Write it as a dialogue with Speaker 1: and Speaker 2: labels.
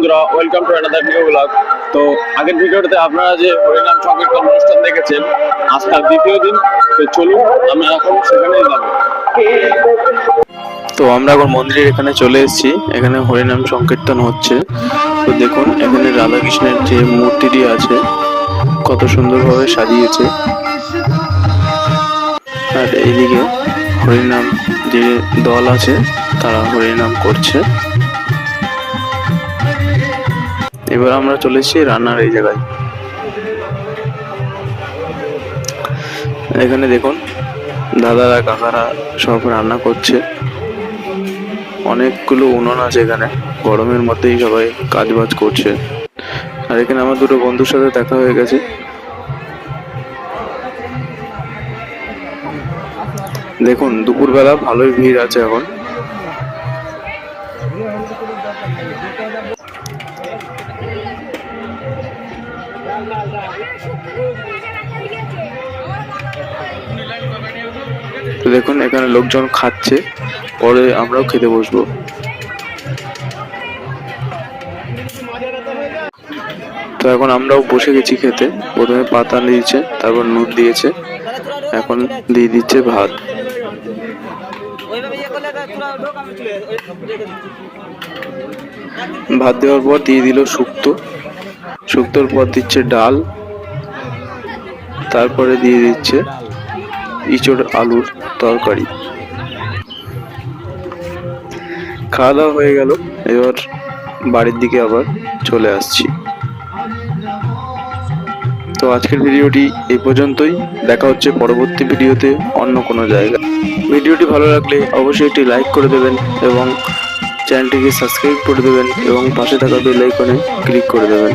Speaker 1: বন্ধুরা, welcome to another new blog. তো আগের ভিডিওতে আপনারা যে হরিনাম সংকীর্তন অনুষ্ঠান দেখেছেন, আজ তার দ্বিতীয় দিন। তো চলুন আমরা এখন সেখানেই যাব। তো আমরা এখন মন্দিরের এখানে চলে এসেছি। এখানে হরিনাম সংকীর্তন হচ্ছে। তো দেখুন এখানে রাধাকৃষ্ণের যে মূর্তিটি আছে কত সুন্দরভাবে সাজিয়েছে, আর এইদিকে হরিনাম যে দল আছে তারা হরিনাম করছে। এবার আমরা চলেছি রান্নার এই জায়গায়। এখানে দেখুন দাদারা কাকারা সব রান্না করছে। অনেকগুলো উনুন আছে এখানে, গরমের মধ্যেই সবাই কাজ বাজ করছে। আর এখানে আমার দুটো বন্ধুর সাথে দেখা হয়ে গেছে। দেখুন দুপুরবেলা ভালোই ভিড় আছে এখন। তো দেখুন এখানে লোকজন খাচ্ছে, পরে আমরাও খেতে বসবো। তো এখন আমরাও বসে গেছি খেতে। প্রথমে পাতা দিয়েছে, তারপর নুন দিয়েছে, এখন দিয়ে দিচ্ছে ভাত। ভাত দেওয়ার পর দিয়ে দিল শুক্তো, শুক্তোর পর দিচ্ছে ডাল, তারপরে দিয়ে দিচ্ছে ইঁচড় আলুর তরকারি। খাওয়া দাওয়া হয়ে গেল, এবার বাড়ির দিকে আবার চলে আসছি। তো আজকের ভিডিওটি এই পর্যন্তই। দেখা হচ্ছে পরবর্তী ভিডিওতে অন্য কোনো জায়গায়। ভিডিওটি ভালো লাগলে অবশ্যই একটি লাইক করে দেবেন এবং চ্যানেলটিকে সাবস্ক্রাইব করে দেবেন এবং পাশে থাকা বেল আইকনে ক্লিক করে দেবেন।